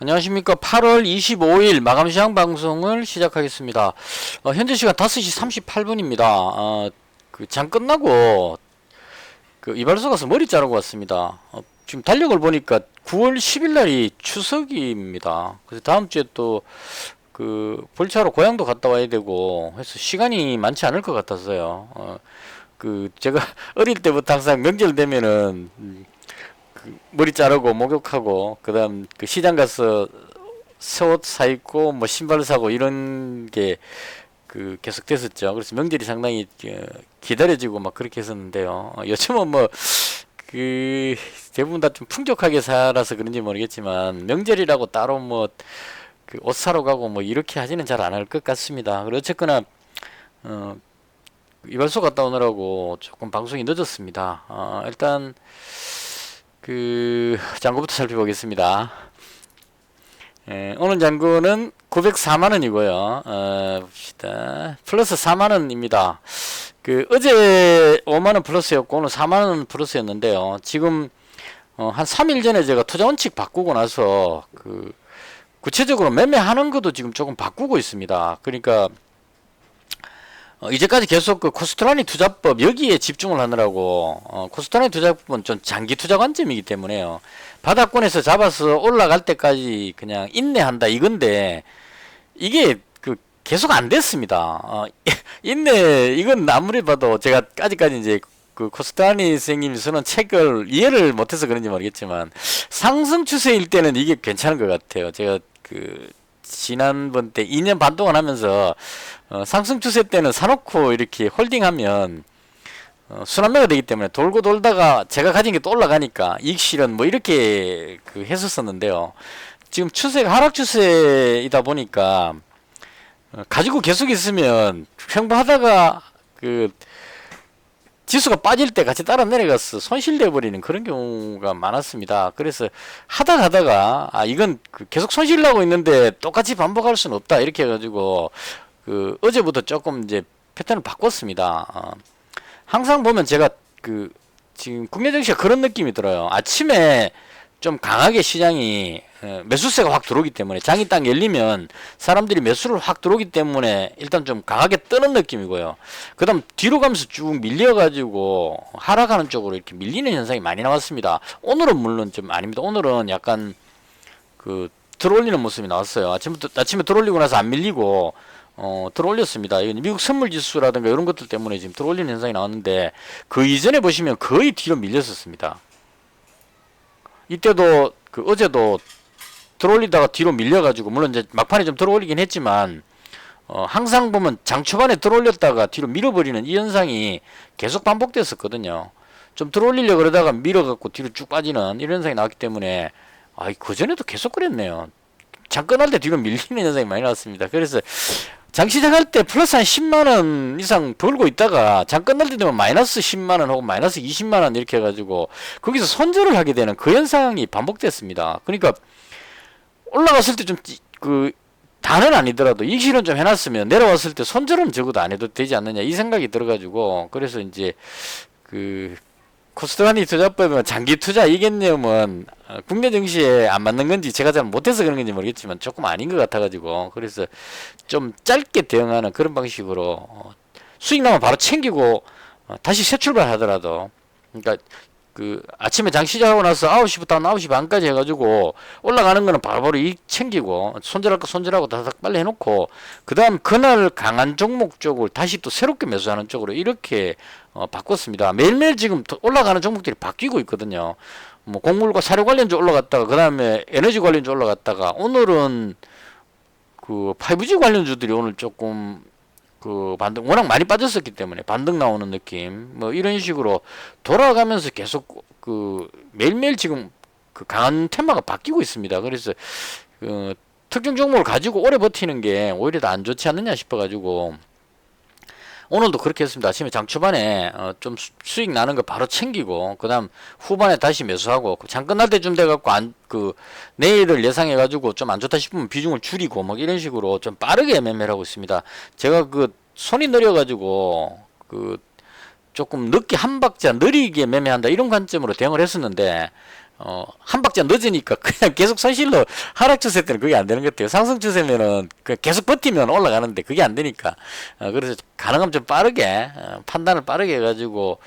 안녕하십니까. 8월 25일 마감시장 방송을 시작하겠습니다. 현재 시간 5시 38분입니다. 장 끝나고 이발소 가서 머리 자르고 왔습니다. 지금 달력을 보니까 9월 10일 날이 추석입니다. 그래서 다음 주에 또 볼차로 고향도 갔다 와야 되고 해서 시간이 많지 않을 것 같아서요. 제가 어릴 때부터 항상 명절 되면은 머리 자르고 목욕하고 그다음 시장 가서 새 옷 사 입고 뭐 신발 사고 이런 게 계속 됐었죠. 그래서 명절이 상당히 기다려지고 막 그렇게 했었는데요. 요즘은 뭐 대부분 다 좀 풍족하게 살아서 그런지 모르겠지만 명절이라고 따로 뭐 옷 사러 가고 뭐 이렇게 하지는 잘 안 할 것 같습니다. 그리고 어쨌거나 이발소 갔다 오느라고 조금 방송이 늦었습니다. 일단 잔고부터 살펴보겠습니다. 오늘 잔고는 904만원이고요. 봅시다. 플러스 4만원입니다. 어제 5만원 플러스였고, 오늘 4만원 플러스였는데요. 지금, 한 3일 전에 제가 투자 원칙 바꾸고 나서, 구체적으로 매매하는 것도 지금 조금 바꾸고 있습니다. 그러니까, 이제까지 계속 코스트라니 투자법 여기에 집중을 하느라고 코스트라니 투자법은 좀 장기 투자 관점이기 때문에요. 바닥권에서 잡아서 올라갈 때까지 그냥 인내한다 이건데 이게 계속 안 됐습니다. 인내 이건 아무리 봐도 제가 아직까지 이제 코스트라니 선생님이 쓰는 책을 이해를 못해서 그런지 모르겠지만 상승 추세일 때는 이게 괜찮은 것 같아요. 제가 지난번 때 2년 반 동안 하면서 상승 추세 때는 사놓고 이렇게 홀딩하면 순환매가 되기 때문에 돌고 돌다가 제가 가진 게 또 올라가니까 이익 실현 뭐 이렇게 했었었는데요. 지금 추세가 하락 추세이다 보니까 가지고 계속 있으면 횡보하다가 지수가 빠질 때 같이 따라 내려가서 손실돼 버리는 그런 경우가 많았습니다. 그래서 하다가 이건 계속 손실 나고 있는데 똑같이 반복할 수는 없다 이렇게 해가지고 어제부터 조금 이제 패턴을 바꿨습니다. 항상 보면 제가 지금 국내 증시가 그런 느낌이 들어요. 아침에 좀 강하게 시장이 매수세가 확 들어오기 때문에 장이 딱 열리면 사람들이 매수를 확 들어오기 때문에 일단 좀 강하게 뜨는 느낌이고요. 그 다음 뒤로 가면서 쭉 밀려가지고 하락하는 쪽으로 이렇게 밀리는 현상이 많이 나왔습니다. 오늘은 물론 좀 아닙니다. 오늘은 약간 들어올리는 모습이 나왔어요. 아침에 들어올리고 나서 안 밀리고 들어올렸습니다. 이건 미국 선물 지수라든가 이런 것들 때문에 지금 들어올리는 현상이 나왔는데 그 이전에 보시면 거의 뒤로 밀렸었습니다. 이때도 어제도 들어올리다가 뒤로 밀려가지고 물론 이제 막판에 좀 들어올리긴 했지만 항상 보면 장 초반에 들어올렸다가 뒤로 밀어버리는 이 현상이 계속 반복됐었거든요. 좀 들어올리려고 그러다가 밀어갖고 뒤로 쭉 빠지는 이런 현상이 나왔기 때문에 그전에도 계속 그랬네요. 장 끝날 때 뒤로 밀리는 현상이 많이 나왔습니다. 그래서 장 시작할 때 플러스 한 10만원 이상 벌고 있다가 장 끝날 때 되면 마이너스 10만원 혹은 마이너스 20만원 이렇게 해가지고 거기서 손절을 하게 되는 그 현상이 반복됐습니다. 그러니까 올라갔을 때 좀 다는 아니더라도 이익실현 좀 해놨으면 내려왔을 때 손절은 적어도 안 해도 되지 않느냐 이 생각이 들어가지고 그래서 이제 코스트라니 투자법은 장기 투자 이 개념은 국내 증시에 안 맞는 건지 제가 잘 못해서 그런 건지 모르겠지만 조금 아닌 것 같아가지고 그래서 좀 짧게 대응하는 그런 방식으로 수익 나면 바로 챙기고 다시 새 출발하더라도 그러니까 아침에 장 시작하고 나서 9시부터 한 9시 반까지 해가지고 올라가는 거는 바로바로 이익 챙기고 손절할 거 손절하고 다닥 빨리 해놓고 그 다음 그날 강한 종목 쪽을 다시 또 새롭게 매수하는 쪽으로 이렇게 바꿨습니다. 매일매일 지금 올라가는 종목들이 바뀌고 있거든요. 뭐 곡물과 사료 관련주 올라갔다가 그 다음에 에너지 관련주 올라갔다가 오늘은 5G 관련주들이 오늘 조금 반등 워낙 많이 빠졌었기 때문에 반등 나오는 느낌 뭐 이런 식으로 돌아가면서 계속 매일매일 지금 강한 테마가 바뀌고 있습니다. 그래서 특정 종목을 가지고 오래 버티는 게 오히려 더 안 좋지 않느냐 싶어가지고 오늘도 그렇게 했습니다. 아침에 장 초반에 좀 수익 나는 거 바로 챙기고 그 다음 후반에 다시 매수하고 장 끝날 때쯤 돼갖고 내일을 예상해가지고 좀 안 좋다 싶으면 비중을 줄이고 막 이런 식으로 좀 빠르게 매매를 하고 있습니다. 제가 손이 느려가지고 조금 늦게 한 박자 느리게 매매한다 이런 관점으로 대응을 했었는데 한 박자 늦으니까 그냥 계속 손실로 하락 추세 때는 그게 안 되는 것 같아요. 상승 추세면은 계속 버티면 올라가는데 그게 안 되니까. 그래서 가능하면 좀 빠르게, 판단을 빠르게 해가지고,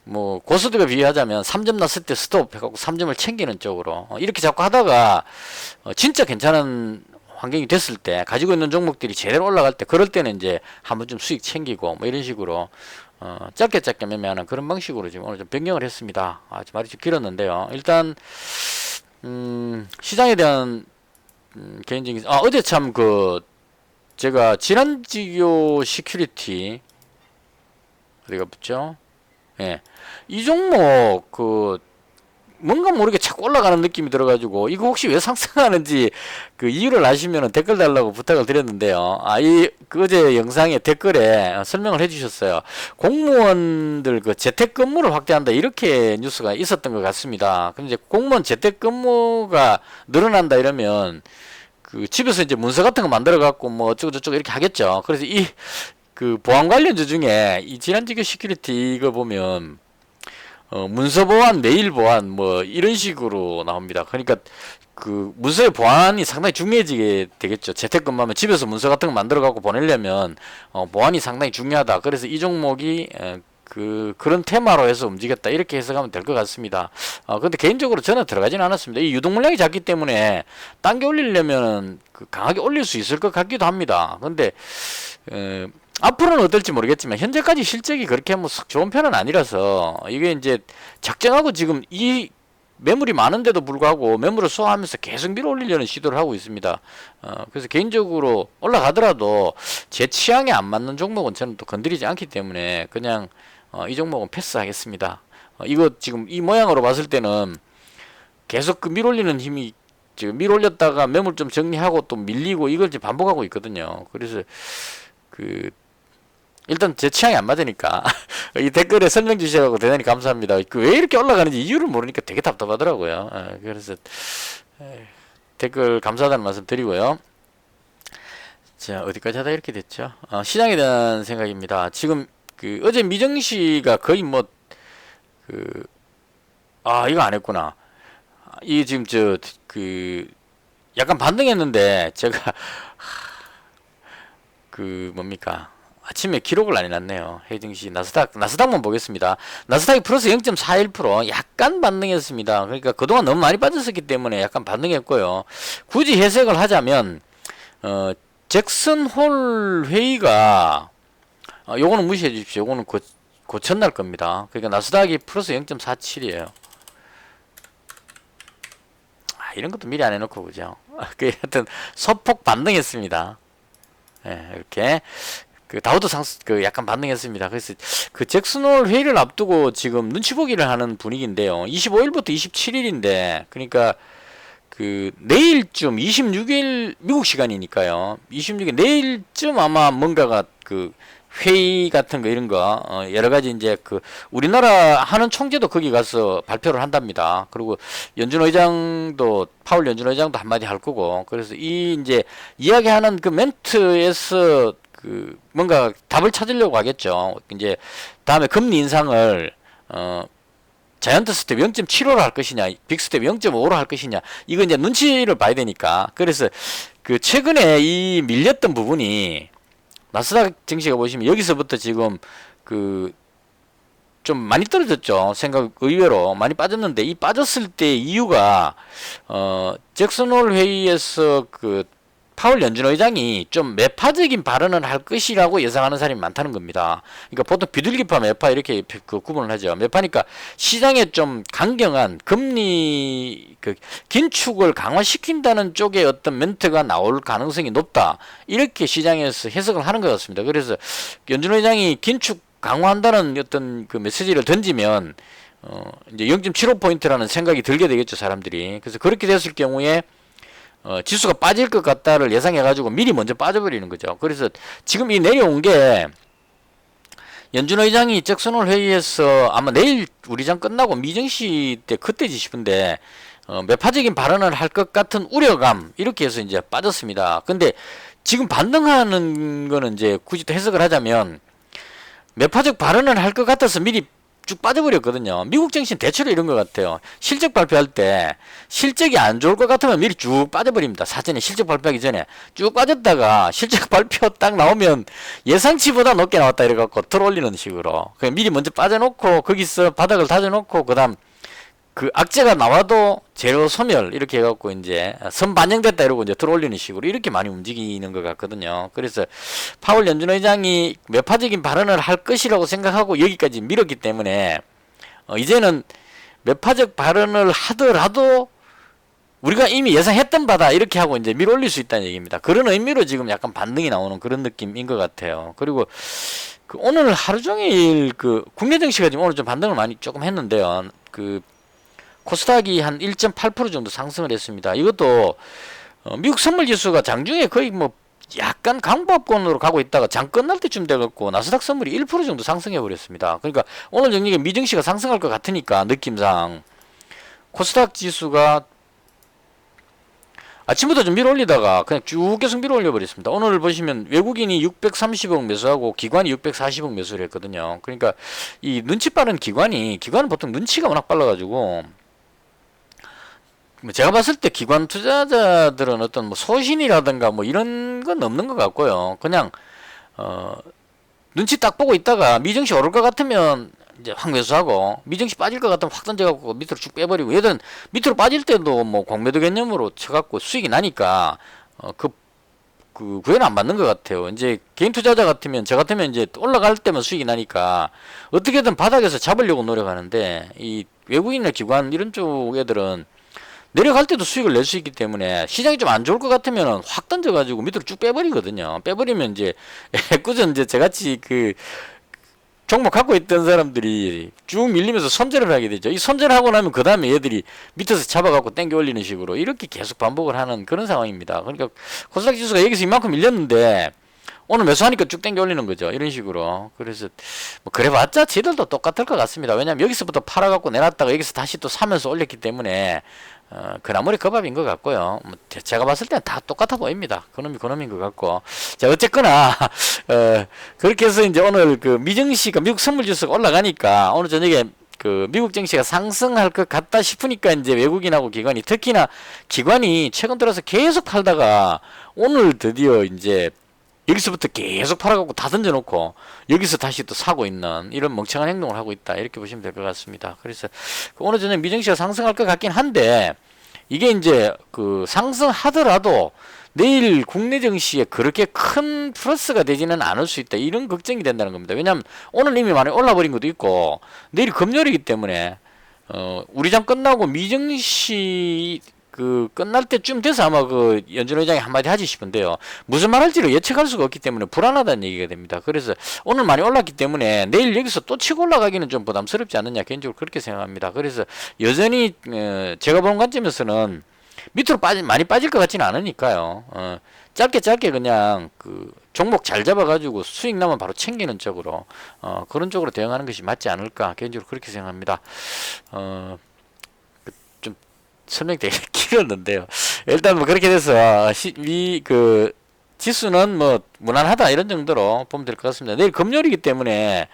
뭐, 고수득에 비유하자면 3점 났을 때 스톱 해갖고 3점을 챙기는 쪽으로. 이렇게 자꾸 하다가, 진짜 괜찮은 환경이 됐을 때, 가지고 있는 종목들이 제대로 올라갈 때, 그럴 때는 이제 한번 좀 수익 챙기고, 뭐 이런 식으로, 짧게 매매하는 그런 방식으로 지금 오늘 좀 변경을 했습니다. 말이 좀 길었는데요. 일단, 시장에 대한, 개인적인, 어제 참 제가 질환지교 시큐리티, 어디가 붙죠? 예. 이 종목, 뭔가 모르게 자꾸 올라가는 느낌이 들어가지고 이거 혹시 왜 상승하는지 그 이유를 아시면 댓글 달라고 부탁을 드렸는데요. 어제 영상에 댓글에 설명을 해주셨어요. 공무원들 재택근무를 확대한다 이렇게 뉴스가 있었던 것 같습니다. 근데 이제 공무원 재택근무가 늘어난다 이러면 집에서 이제 문서 같은 거 만들어 갖고 뭐 어쩌고 저쩌고 이렇게 하겠죠. 그래서 보안 관련주 중에 이 질환지교 시큐리티 이거 보면 문서 보안, 메일 보안, 뭐, 이런 식으로 나옵니다. 그러니까, 문서의 보안이 상당히 중요해지게 되겠죠. 재택근무하면 집에서 문서 같은 거 만들어갖고 보내려면, 보안이 상당히 중요하다. 그래서 이 종목이, 그런 테마로 해서 움직였다. 이렇게 해석하면 될 것 같습니다. 근데 개인적으로 저는 들어가지는 않았습니다. 이 유동 물량이 작기 때문에, 당겨 올리려면은, 강하게 올릴 수 있을 것 같기도 합니다. 근데, 앞으로는 어떨지 모르겠지만 현재까지 실적이 그렇게 뭐 좋은 편은 아니라서 이게 이제 작정하고 지금 이 매물이 많은데도 불구하고 매물을 소화하면서 계속 밀어 올리려는 시도를 하고 있습니다. 그래서 개인적으로 올라가더라도 제 취향에 안 맞는 종목은 저는 또 건드리지 않기 때문에 그냥 이 종목은 패스하겠습니다. 이거 지금 이 모양으로 봤을 때는 계속 밀어 올리는 힘이 지금 밀어 올렸다가 매물 좀 정리하고 또 밀리고 이걸 지금 반복하고 있거든요. 그래서 일단 제 취향이 안 맞으니까 이 댓글에 설명 주시라고 대단히 감사합니다. 왜 이렇게 올라가는지 이유를 모르니까 되게 답답하더라고요. 그래서 댓글 감사하다는 말씀 드리고요. 자, 어디까지 하다 이렇게 됐죠? 시장에 대한 생각입니다. 지금 어제 미정시가 거의 뭐 이거 안 했구나. 이 지금 약간 반등했는데 제가 뭡니까? 아침에 기록을 안 해놨네요. 헤이징시 나스닥만 보겠습니다. 나스닥이 플러스 0.41% 약간 반등했습니다. 그러니까 그동안 너무 많이 빠졌었기 때문에 약간 반등했고요. 굳이 해석을 하자면 잭슨 홀 회의가 요거는 무시해 주십시오. 요거는 고천날 겁니다. 그러니까 나스닥이 플러스 0.47이에요. 이런 것도 미리 안 해놓고 그죠? 하여튼 소폭 반등했습니다. 이렇게 다우도 약간 반등했습니다. 그래서 잭슨홀 회의를 앞두고 지금 눈치 보기를 하는 분위기인데요. 25일부터 27일인데 그러니까 내일쯤 26일 미국 시간이니까요. 26일 내일쯤 아마 뭔가가 회의 같은 거 이런 거 여러 가지 이제 우리나라 하는 총재도 거기 가서 발표를 한답니다. 그리고 파월 연준 의장도 한마디 할 거고 그래서 이제 이야기하는 멘트에서 뭔가 답을 찾으려고 하겠죠. 이제 다음에 금리 인상을 자이언트 스텝 0.75로 할 것이냐, 빅 스텝 0.5로 할 것이냐, 이거 이제 눈치를 봐야 되니까. 그래서 최근에 이 밀렸던 부분이 나스닥 증시가 보시면 여기서부터 지금 좀 많이 떨어졌죠. 의외로 많이 빠졌는데 이 빠졌을 때 이유가 잭슨홀 회의에서 파월 연준 의장이 좀 매파적인 발언을 할 것이라고 예상하는 사람이 많다는 겁니다. 그러니까 보통 비둘기파 매파 이렇게 구분을 하죠. 매파니까 시장에 좀 강경한 금리 긴축을 강화시킨다는 쪽에 어떤 멘트가 나올 가능성이 높다. 이렇게 시장에서 해석을 하는 것 같습니다. 그래서 연준 의장이 긴축 강화한다는 어떤 메시지를 던지면 이제 0.75포인트라는 생각이 들게 되겠죠, 사람들이. 그래서 그렇게 됐을 경우에 지수가 빠질 것 같다를 예상해가지고 미리 먼저 빠져버리는 거죠. 그래서 지금 이 내려온 게 연준 의장이 잭슨홀 회의에서 아마 내일 우리장 끝나고 미정시 때 그때지 싶은데 매파적인 발언을 할 것 같은 우려감 이렇게 해서 이제 빠졌습니다. 근데 지금 반등하는 거는 이제 굳이 또 해석을 하자면 매파적 발언을 할 것 같아서 미리 쭉 빠져버렸거든요. 미국 증시는 대체로 이런 것 같아요. 실적 발표할 때 실적이 안 좋을 것 같으면 미리 쭉 빠져버립니다. 사전에 실적 발표하기 전에 쭉 빠졌다가 실적 발표 딱 나오면 예상치보다 높게 나왔다 이래갖고 들어올리는 식으로 그냥 미리 먼저 빠져놓고 거기서 바닥을 다져놓고 그다음 그 악재가 나와도 재료 소멸 이렇게 해갖고 이제 선 반영됐다 이러고 이제 들어올리는 식으로 이렇게 많이 움직이는 것 같거든요. 그래서 파월 연준 의장이 매파적인 발언을 할 것이라고 생각하고 여기까지 밀었기 때문에 이제는 매파적 발언을 하더라도 우리가 이미 예상했던 바다 이렇게 하고 이제 밀어올릴 수 있다는 얘기입니다. 그런 의미로 지금 약간 반등이 나오는 그런 느낌인 것 같아요. 그리고 그 오늘 하루 종일 그 국내 증시가 지금 오늘 좀 반등을 많이 조금 했는데요. 그 코스닥이 한 1.8% 정도 상승을 했습니다. 이것도 미국 선물 지수가 장중에 거의 뭐 약간 강보합권으로 가고 있다가 장 끝날 때쯤 돼갖고 나스닥 선물이 1% 정도 상승해 버렸습니다. 그러니까 오늘 정리가 미증시가 상승할 것 같으니까 느낌상 코스닥 지수가 아침부터 좀 밀어 올리다가 그냥 쭉 계속 밀어 올려 버렸습니다. 오늘 보시면 외국인이 630억 매수하고 기관이 640억 매수를 했거든요. 그러니까 이 눈치 빠른 기관은 보통 눈치가 워낙 빨라가지고 제가 봤을 때 기관 투자자들은 어떤 뭐 소신이라든가 뭐 이런 건 없는 것 같고요. 그냥 눈치 딱 보고 있다가 미증시 오를 것 같으면 이제 확 매수하고 미증시 빠질 것 같으면 확 던져갖고 밑으로 쭉 빼버리고 얘들은 밑으로 빠질 때도 뭐 공매도 개념으로 쳐갖고 수익이 나니까 그 구애는 안 받는 것 같아요. 이제 개인 투자자 같으면 저 같으면 이제 올라갈 때만 수익이 나니까 어떻게든 바닥에서 잡으려고 노력하는데 이 외국인이나 기관 이런 쪽 애들은 내려갈 때도 수익을 낼 수 있기 때문에 시장이 좀 안 좋을 것 같으면 확 던져가지고 밑으로 쭉 빼버리거든요. 빼버리면 이제 꾸준 이제 저같이 그 종목 갖고 있던 사람들이 쭉 밀리면서 손절을 하게 되죠. 이 손절하고 나면 그 다음에 얘들이 밑에서 잡아갖고 땡겨 올리는 식으로 이렇게 계속 반복을 하는 그런 상황입니다. 그러니까 코스닥 지수가 여기서 이만큼 밀렸는데 오늘 매수하니까 쭉 땡겨 올리는 거죠. 이런 식으로. 그래서 뭐 그래봤자 지들도 똑같을 것 같습니다. 왜냐면 여기서부터 팔아갖고 내놨다가 여기서 다시 또 사면서 올렸기 때문에 그나물이 그 밥인 것 같고요. 뭐 제가 봤을 때는 다 똑같아 보입니다. 그놈인 것 같고. 자, 어쨌거나, 그렇게 해서 이제 오늘 그 미증시가 미국 선물지수가 올라가니까 오늘 저녁에 그 미국 증시가 상승할 것 같다 싶으니까 이제 외국인하고 기관이 특히나 기관이 최근 들어서 계속 팔다가 오늘 드디어 이제 여기서부터 계속 팔아갖고 다 던져놓고 여기서 다시 또 사고 있는 이런 멍청한 행동을 하고 있다 이렇게 보시면 될 것 같습니다. 그래서 오늘 저녁 미증시가 상승할 것 같긴 한데 이게 이제 그 상승하더라도 내일 국내 증시에 그렇게 큰 플러스가 되지는 않을 수 있다 이런 걱정이 된다는 겁니다. 왜냐하면 오늘 이미 많이 올라버린 것도 있고 내일 금요일이기 때문에 우리 장 끝나고 미증시 그 끝날 때쯤 돼서 아마 그 연준 의장이 한마디 하지 싶은데요. 무슨 말 할지를 예측할 수가 없기 때문에 불안하다는 얘기가 됩니다. 그래서 오늘 많이 올랐기 때문에 내일 여기서 또 치고 올라가기는 좀 부담스럽지 않느냐 개인적으로 그렇게 생각합니다. 그래서 여전히 제가 보는 관점에서는 밑으로 많이 빠질 것 같지는 않으니까요. 짧게 그냥 그 종목 잘 잡아가지고 수익 나면 바로 챙기는 쪽으로 그런 쪽으로 대응하는 것이 맞지 않을까 개인적으로 그렇게 생각합니다. 설명 되게 길었는데요. 일단 뭐 그렇게 돼서 그 지수는 뭐 무난하다 이런 정도로 보면 될 것 같습니다. 내일 금요일이기 때문에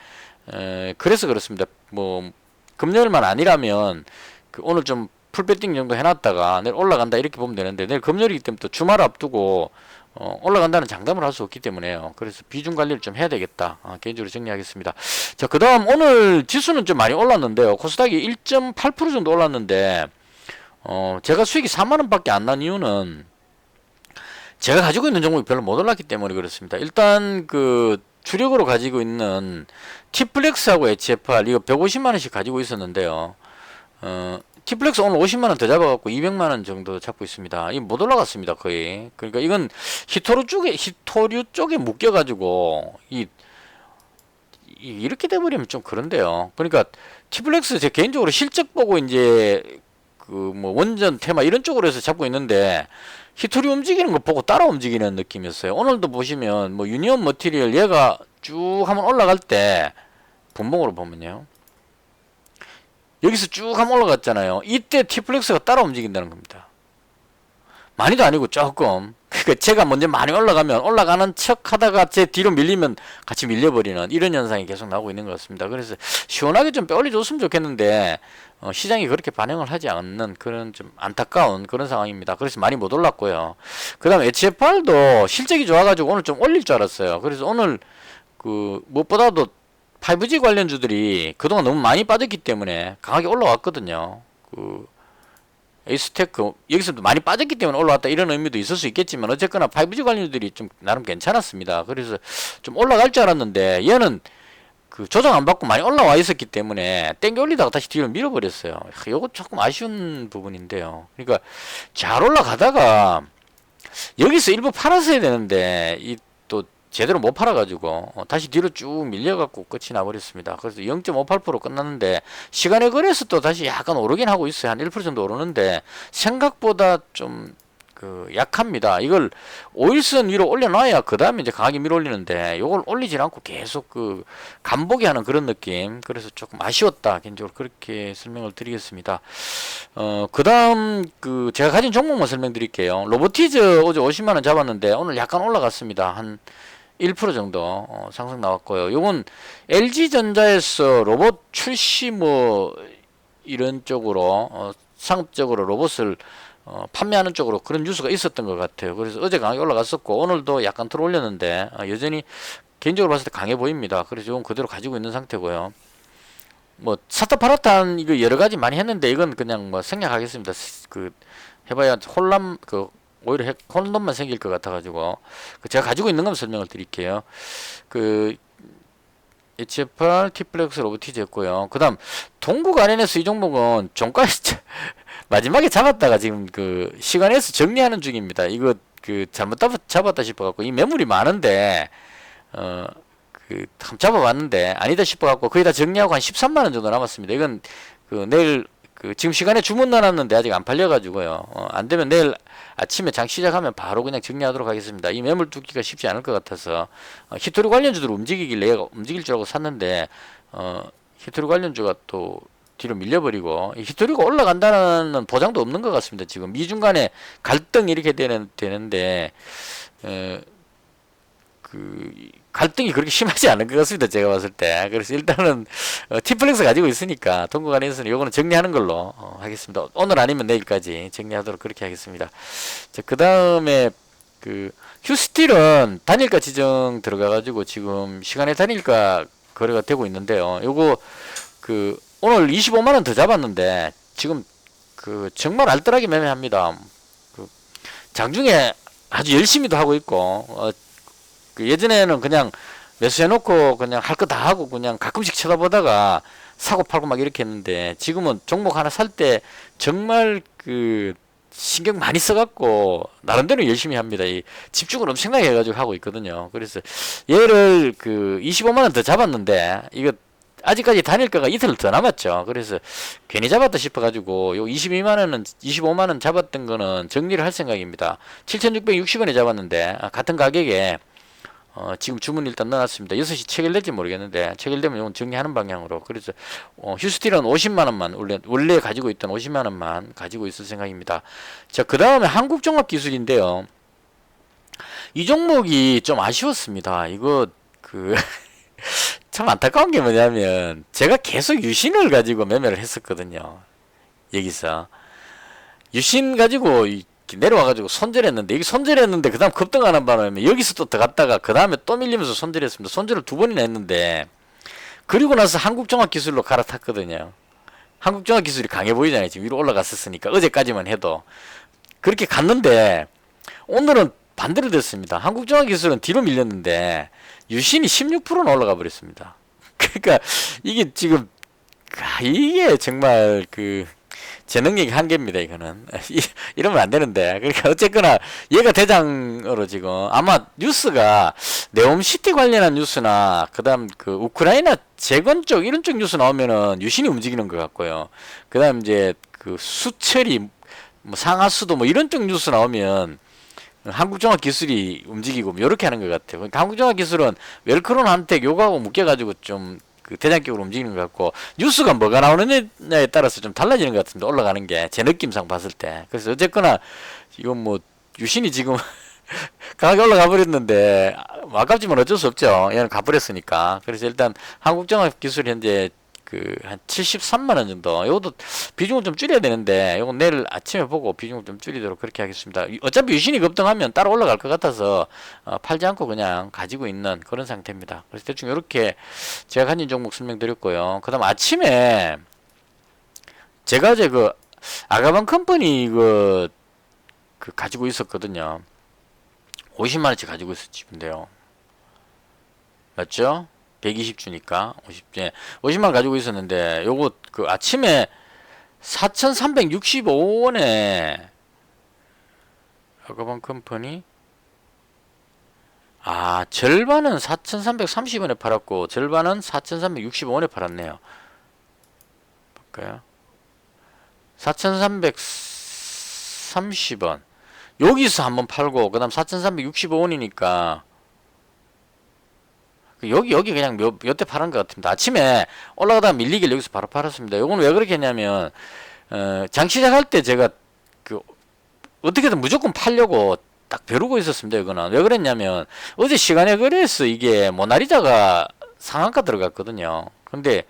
그래서 그렇습니다. 뭐 금요일만 아니라면 그 오늘 좀 풀배팅 정도 해놨다가 내일 올라간다 이렇게 보면 되는데 내일 금요일이기 때문에 또 주말 앞두고 올라간다는 장담을 할 수 없기 때문에요. 그래서 비중 관리를 좀 해야 되겠다. 개인적으로 정리하겠습니다. 자, 그 다음 오늘 지수는 좀 많이 올랐는데요. 코스닥이 1.8% 정도 올랐는데 제가 수익이 4만원 밖에 안 난 이유는 제가 가지고 있는 종목이 별로 못 올랐기 때문에 그렇습니다. 일단 그 주력으로 가지고 있는 T플렉스하고 HFR 이거 150만원씩 가지고 있었는데요. T플렉스 오늘 50만원 더 잡아갖고 200만원 정도 잡고 있습니다. 이거 못 올라갔습니다. 거의. 그러니까 이건 히토류 쪽에 묶여가지고 이렇게 돼버리면 좀 그런데요. 그러니까 T플렉스 제 개인적으로 실적 보고 이제 그 뭐 원전 테마 이런 쪽으로 해서 잡고 있는데 히토리 움직이는 거 보고 따라 움직이는 느낌이었어요. 오늘도 보시면 뭐 유니온 머티리얼 얘가 쭉 한번 올라갈 때 분봉으로 보면요. 여기서 쭉 한번 올라갔잖아요. 이때 T플렉스가 따라 움직인다는 겁니다. 많이도 아니고 조금. 그러니까 제가 먼저 많이 올라가면 올라가는 척 하다가 제 뒤로 밀리면 같이 밀려버리는 이런 현상이 계속 나오고 있는 것 같습니다. 그래서 시원하게 좀 빼올려 줬으면 좋겠는데 시장이 그렇게 반영을 하지 않는 그런 좀 안타까운 그런 상황입니다. 그래서 많이 못 올랐고요. 그 다음에 HFR도 실적이 좋아가지고 오늘 좀 올릴 줄 알았어요. 그래서 오늘 그 무엇보다도 5G 관련주들이 그동안 너무 많이 빠졌기 때문에 강하게 올라왔거든요. 그 에이스테크 여기서도 많이 빠졌기 때문에 올라왔다 이런 의미도 있을 수 있겠지만 어쨌거나 5G 관련주들이 좀 나름 괜찮았습니다. 그래서 좀 올라갈 줄 알았는데 얘는 그 조정 안 받고 많이 올라와 있었기 때문에 땡겨 올리다가 다시 뒤로 밀어버렸어요. 이거 조금 아쉬운 부분인데요. 그러니까 잘 올라가다가 여기서 일부 팔았어야 되는데 이 또 제대로 못 팔아가지고 다시 뒤로 쭉 밀려갖고 끝이 나버렸습니다. 그래서 0.58% 끝났는데 시간에 걸려서 또 다시 약간 오르긴 하고 있어요. 한 1% 정도 오르는데 생각보다 좀 그 약합니다. 이걸 5일선 위로 올려놔야 그 다음에 이제 강하게 밀어 올리는데 이걸 올리질 않고 계속 그 간보기 하는 그런 느낌. 그래서 조금 아쉬웠다. 개인적으로 그렇게 설명을 드리겠습니다. 그 다음 그 제가 가진 종목만 설명드릴게요. 로보티즈 어제 50만원 잡았는데 오늘 약간 올라갔습니다. 한 1% 정도 상승 나왔고요. 요건 LG전자에서 로봇 출시 뭐 이런 쪽으로 상업적으로 로봇을 판매하는 쪽으로 그런 뉴스가 있었던 것 같아요. 그래서 어제 강하게 올라갔었고 오늘도 약간 들어 올렸는데 여전히 개인적으로 봤을 때 강해 보입니다. 그래서 이건 그대로 가지고 있는 상태고요. 뭐 사타 파라탄 이거 여러 가지 많이 했는데 이건 그냥 뭐 생략하겠습니다. 그 해봐야 혼란 그 오히려 혼돈만 생길 것 같아가지고 제가 가지고 있는 건 설명을 드릴게요. 그 HFR, T플렉스, 로보티즈였고요. 그 다음 동국 RNS 이 종목은 종가에서 마지막에 잡았다가 지금 그 시간에서 정리하는 중입니다. 이거 그 잘못 잡았다 싶어갖고 이 매물이 많은데 그 잡아봤는데 아니다 싶어갖고 거의 다 정리하고 한 13만원 정도 남았습니다. 이건 그 내일 그 지금 시간에 주문 넣어놨는데 아직 안 팔려가지고요. 안 되면 내일 아침에 장 시작하면 바로 그냥 정리하도록 하겠습니다. 이 매물 뚫기가 쉽지 않을 것 같아서 히토리 관련주들 움직이길래 얘가 움직일 줄 알고 샀는데 히토리 관련주가 또 뒤로 밀려버리고 히토리가 올라간다는 보장도 없는 것 같습니다. 지금 미중 간에 갈등이 이렇게 되는데 그 갈등이 그렇게 심하지 않은 것 같습니다. 제가 봤을 때. 그래서 일단은 T플렉스 가지고 있으니까 동국 안에서는 요거는 정리하는 걸로 하겠습니다. 오늘 아니면 내일까지 정리하도록 그렇게 하겠습니다. 자, 그 다음에 그 휴스틸은 단일가 지정 들어가가지고 지금 시간에 단일가 거래가 되고 있는데요. 요거 그 오늘 25만원 더 잡았는데 지금 그 정말 알뜰하게 매매합니다. 그 장중에 아주 열심히도 하고 있고 그 예전에는 그냥 매수해놓고 그냥 할 거 다 하고 그냥 가끔씩 쳐다보다가 사고 팔고 막 이렇게 했는데 지금은 종목 하나 살 때 정말 그 신경 많이 써갖고 나름대로 열심히 합니다. 이 집중을 엄청나게 해가지고 하고 있거든요. 그래서 얘를 그 25만원 더 잡았는데 이거 아직까지 단일가가 이틀 더 남았죠. 그래서 괜히 잡았다 싶어가지고 요 22만원은 25만원 잡았던 거는 정리를 할 생각입니다. 7,660원에 잡았는데 같은 가격에 지금 주문 일단 넣어놨습니다. 6시 체결될지 모르겠는데 체결되면 이건 정리하는 방향으로. 그래서 휴스틸은 50만원만 원래 가지고 있던 50만원만 가지고 있을 생각입니다. 자, 그 다음에 한국종합기술인데요. 이 종목이 좀 아쉬웠습니다. 이거 그 참 안타까운 게 뭐냐면 제가 계속 유신을 가지고 매매를 했었거든요. 여기서 유신 가지고 내려와가지고 손절했는데 여기 손절했는데 그 다음 급등하는 바람에 여기서 또 들어갔다가 그 다음에 또 밀리면서 손절했습니다. 손절을 2번이나 했는데 그리고 나서 한국종합기술로 갈아탔거든요. 한국종합기술이 강해 보이잖아요. 지금 위로 올라갔었으니까 어제까지만 해도 그렇게 갔는데 오늘은 반대로 됐습니다. 한국종합기술은 뒤로 밀렸는데 유신이 16%나 올라가 버렸습니다. 그러니까 이게 지금 이게 정말 그 제 능력이 한계입니다. 이거는 이러면 안 되는데 그러니까 어쨌거나 얘가 대장으로 지금 아마 뉴스가 네옴시티 관련한 뉴스나 그다음 그 우크라이나 재건 쪽 이런 쪽 뉴스 나오면은 유신이 움직이는 것 같고요. 그다음 이제 그 수처리 뭐 상하수도 뭐 이런 쪽 뉴스 나오면 한국종합기술이 움직이고 뭐 이렇게 하는 것 같아요. 그러니까 한국종합기술은 웰크론한테 요거하고 묶여가지고 좀 그 대장격으로 움직이는 것 같고 뉴스가 뭐가 나오느냐에 따라서 좀 달라지는 것 같습니다. 올라가는 게 제 느낌상 봤을 때. 그래서 어쨌거나 이건 뭐 유신이 지금 가격이 올라가 버렸는데 아깝지만 어쩔 수 없죠. 얘는 가버렸으니까. 그래서 일단 한국정학기술 현재 그 한 73만 원 정도. 이것도 비중을 좀 줄여야 되는데 이건 내일 아침에 보고 비중을 좀 줄이도록 그렇게 하겠습니다. 어차피 유신이 급등하면 따로 올라갈 것 같아서 팔지 않고 그냥 가지고 있는 그런 상태입니다. 그래서 대충 이렇게 제가 가진 종목 설명드렸고요. 그다음 아침에 제가 어제 그 아가방 컴퍼니 그 가지고 있었거든요. 50만원치 가지고 있었지인데요. 맞죠? 120주니까 50제 50만 가지고 있었는데 요거 그 아침에 4,365원에 아가방 컴퍼니 절반은 4,330원에 팔았고 절반은 4,365원에 팔았네요. 볼까요? 4,330원 여기서 한번 팔고 그 다음 4,365원이니까 여기 그냥 몇 대 팔은 것 같습니다. 아침에 올라가다가 밀리길 여기서 바로 팔았습니다. 요거는 왜 그렇게 했냐면 장 시작할 때 제가 그 어떻게든 무조건 팔려고 딱 벼르고 있었습니다. 이거는 왜 그랬냐면 어제 시간에 그래서 이게 모나리자가 상한가 들어갔거든요. 근데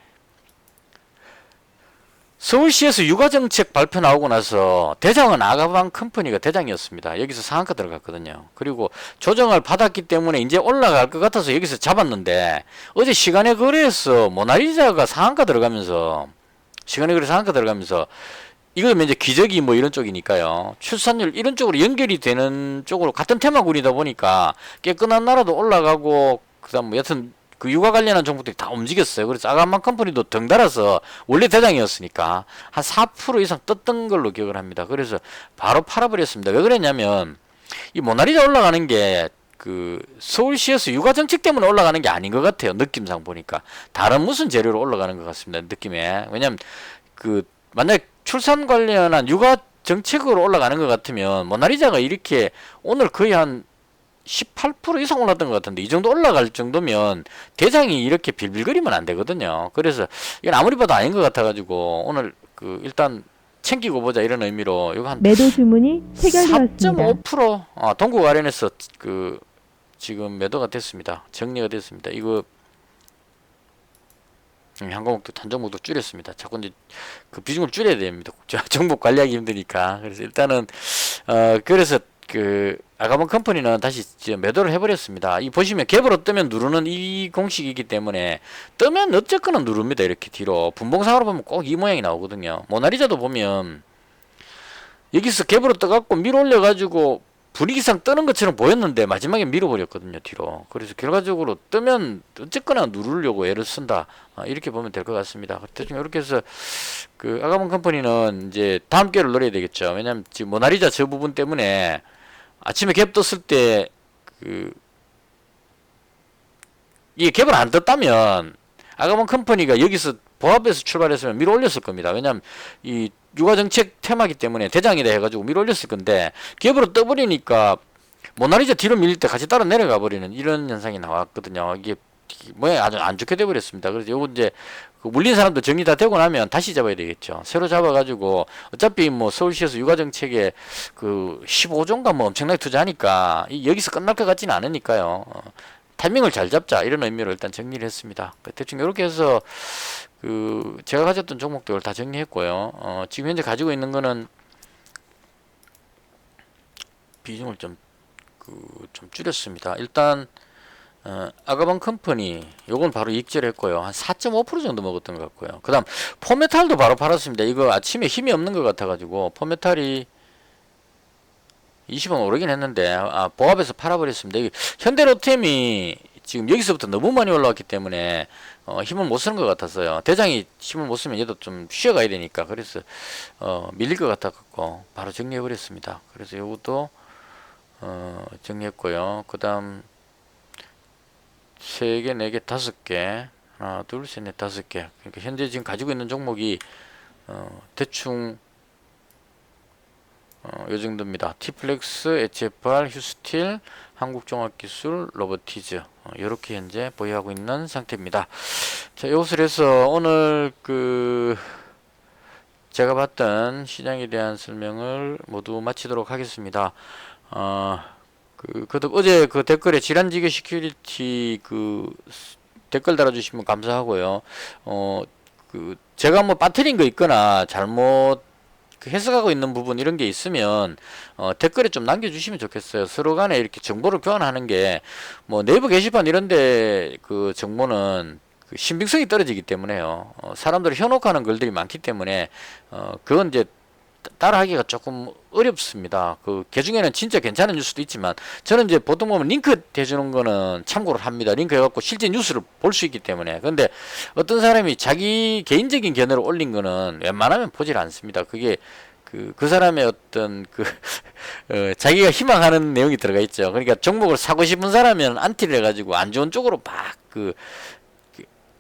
서울시에서 육아정책 발표 나오고 나서 대장은 아가방 컴퍼니가 대장이었습니다. 여기서 상한가 들어갔거든요. 그리고 조정을 받았기 때문에 이제 올라갈 것 같아서 여기서 잡았는데 어제 시간에 거래에서 모나리자가 상한가 들어가면서 이거는 이제 기저귀 뭐 이런 쪽이니까요. 출산율 이런 쪽으로 연결이 되는 쪽으로 같은 테마군이다 보니까 깨끗한 나라도 올라가고 그다음 뭐 여튼 그 육아 관련한 종목들이 다 움직였어요. 그래서 아가만 컴퍼니도 덩달아서 원래 대장이었으니까 한 4% 이상 떴던 걸로 기억을 합니다. 그래서 바로 팔아버렸습니다. 왜 그랬냐면 이 모나리자 올라가는 게 그 서울시에서 육아 정책 때문에 올라가는 게 아닌 것 같아요. 느낌상 보니까 다른 무슨 재료로 올라가는 것 같습니다. 느낌에. 왜냐면 그 만약 출산 관련한 육아 정책으로 올라가는 것 같으면 모나리자가 이렇게 오늘 거의 한 18% 이상 올랐던 것 같은데 이 정도 올라갈 정도면 대장이 이렇게 빌빌거리면 안 되거든요. 그래서 이건 아무리 봐도 아닌 것 같아가지고 오늘 그 일단 챙기고 보자 이런 의미로 이거 한 매도 주문이 체결되었습니다. 4.5% 동국 아련에서 그 지금 매도가 됐습니다. 정리가 됐습니다. 이거 한과목도 단종목도 줄였습니다. 자꾸 이제 그 비중을 줄여야 됩니다. 정보 관리하기 힘드니까. 그래서 일단은 그래서 그 아가방 컴퍼니는 다시 매도를 해버렸습니다. 이 보시면 갭으로 뜨면 누르는 이 공식이기 때문에 뜨면 어쨌거나 누릅니다. 이렇게 뒤로 분봉상으로 보면 꼭 이 모양이 나오거든요. 모나리자도 보면 여기서 갭으로 떠갖고 밀어 올려가지고 분위기상 뜨는 것처럼 보였는데 마지막에 밀어버렸거든요. 뒤로. 그래서 결과적으로 뜨면 어쨌거나 누르려고 애를 쓴다. 이렇게 보면 될 것 같습니다. 대충 이렇게 해서 그 아가방 컴퍼니는 이제 다음 기회를 노려야 되겠죠. 왜냐면 지금 모나리자 저 부분 때문에 아침에 갭 떴을 때 그 이게 갭을 안 떴다면 아가방 컴퍼니가 여기서 보합에서 출발했으면 밀어 올렸을 겁니다. 왜냐면 이 육아정책 테마기 때문에 대장이다 해가지고 밀어 올렸을 건데 갭으로 떠버리니까 모나리자 뒤로 밀릴 때 같이 따라 내려가 버리는 이런 현상이 나왔거든요. 이게 모양이 아주 안 좋게 돼버렸습니다. 그래서 요거 이제 그 물린 사람도 정리 다 되고 나면 다시 잡아야 되겠죠. 새로 잡아가지고 어차피 뭐 서울시에서 육아정책에 그 15조인가 뭐 엄청나게 투자하니까 여기서 끝날 것 같지는 않으니까요. 타이밍을 잘 잡자 이런 의미로 일단 정리를 했습니다. 대충 이렇게 해서 그 제가 가졌던 종목들을 다 정리했고요. 지금 현재 가지고 있는 거는 비중을 좀 줄였습니다. 일단 아가방 컴퍼니 요건 바로 익절했고요. 한 4.5% 정도 먹었던 것 같고요. 그 다음 포메탈도 바로 팔았습니다. 이거 아침에 힘이 없는 것 같아가지고 포메탈이 20원 오르긴 했는데 보합에서 팔아버렸습니다. 현대로템이 지금 여기서부터 너무 많이 올라왔기 때문에 힘을 못 쓰는 것 같았어요. 대장이 힘을 못 쓰면 얘도 좀 쉬어가야 되니까 그래서 밀릴 것 같아갖고 바로 정리해버렸습니다. 그래서 이것도 정리했고요. 그 다음 3개, 4개, 5개 하나, 둘, 셋, 넷, 5개 그러니까 현재 지금 가지고 있는 종목이 대충 요 정도입니다. 티플렉스, HFR, 휴스틸, 한국종합기술, 로보티즈 이렇게 현재 보유하고 있는 상태입니다. 자, 이것을 해서 오늘 그 제가 봤던 시장에 대한 설명을 모두 마치도록 하겠습니다. 그것도 어제 그 댓글에 질환지교 시큐리티 댓글 달아주시면 감사하고요. 제가 뭐 빠뜨린 거 있거나 잘못 해석하고 있는 부분 이런 게 있으면 댓글에 좀 남겨주시면 좋겠어요. 서로 간에 이렇게 정보를 교환하는 게 뭐 네이버 게시판 이런데 그 정보는 신빙성이 떨어지기 때문에요. 사람들이 현혹하는 글들이 많기 때문에 그건 이제 따라하기가 조금 어렵습니다. 그 중에는 진짜 괜찮은 뉴스도 있지만 저는 이제 보통 보면 링크 해주는 거는 참고를 합니다. 링크 해갖고 실제 뉴스를 볼 수 있기 때문에. 근데 어떤 사람이 자기 개인적인 견해를 올린 거는 웬만하면 보질 않습니다. 그게 그 사람의 어떤 자기가 희망하는 내용이 들어가 있죠. 그러니까 종목을 사고 싶은 사람은 안티를 해가지고 안 좋은 쪽으로 막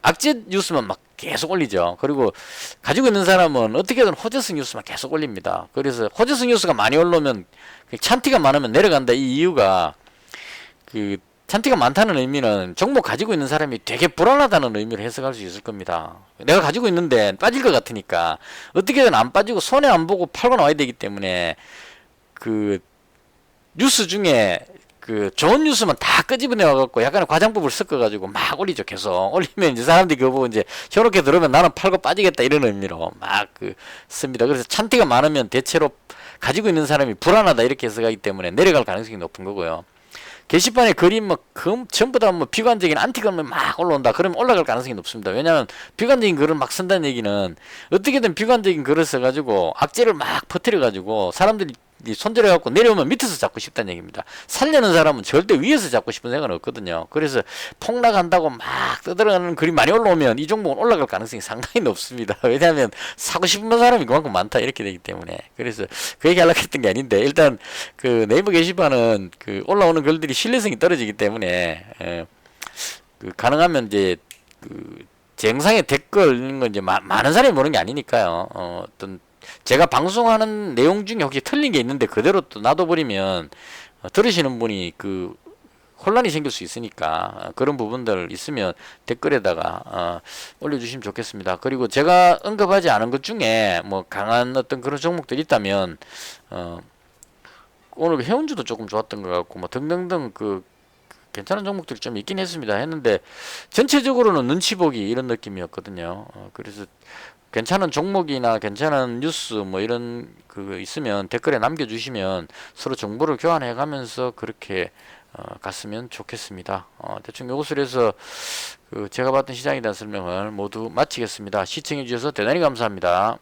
악재 뉴스만 막 계속 올리죠. 그리고 가지고 있는 사람은 어떻게든 호재성 뉴스만 계속 올립니다. 그래서 호재성 뉴스가 많이 올라오면 찬티가 많으면 내려간다. 이 이유가 찬티가 많다는 의미는 종목 가지고 있는 사람이 되게 불안하다는 의미를 해석할 수 있을 겁니다. 내가 가지고 있는데 빠질 것 같으니까 어떻게든 안 빠지고 손해 안 보고 팔고 나와야 되기 때문에 뉴스 중에 좋은 뉴스만 다 끄집어내 와갖고 약간의 과장법을 섞어가지고 막 올리죠. 계속 올리면 이제 사람들이 그거 보고 이제 저렇게 들으면 나는 팔고 빠지겠다 이런 의미로 막 씁니다. 그래서 찬티가 많으면 대체로 가지고 있는 사람이 불안하다 이렇게 해석하기 때문에 내려갈 가능성이 높은 거고요. 게시판에 글이 전부 다 비관적인 안티글만 막 올라온다. 그러면 올라갈 가능성이 높습니다. 왜냐하면 비관적인 글을 막 쓴다는 얘기는 어떻게든 비관적인 글을 써가지고 악재를 막 퍼뜨려가지고 사람들이 손절해갖고 내려오면 밑에서 잡고 싶다는 얘기입니다. 살려는 사람은 절대 위에서 잡고 싶은 생각은 없거든요. 그래서 폭락한다고 막 떠들어가는 글이 많이 올라오면 이 종목은 올라갈 가능성이 상당히 높습니다. 왜냐하면 사고 싶은 사람이 그만큼 많다 이렇게 되기 때문에. 그래서 그 얘기 하려고 했던 게 아닌데 일단 네이버 게시판은 올라오는 글들이 신뢰성이 떨어지기 때문에 가능하면 이제 제 영상에 댓글 있는 건 이제 많은 사람이 보는 게 아니니까요. 어떤 제가 방송하는 내용 중에 혹시 틀린 게 있는데 그대로 또 놔둬버리면 들으시는 분이 혼란이 생길 수 있으니까 그런 부분들 있으면 댓글에다가 올려주시면 좋겠습니다. 그리고 제가 언급하지 않은 것 중에 뭐 강한 어떤 그런 종목들이 있다면 오늘 해운주도 조금 좋았던 것 같고 뭐 등등등 괜찮은 종목들이 좀 있긴 했는데 전체적으로는 눈치 보기 이런 느낌이었거든요. 그래서 괜찮은 종목이나 괜찮은 뉴스 뭐 이런 있으면 댓글에 남겨주시면 서로 정보를 교환해 가면서 그렇게 갔으면 좋겠습니다. 대충 이것을 해서 제가 봤던 시장에 대한 설명을 모두 마치겠습니다. 시청해 주셔서 대단히 감사합니다.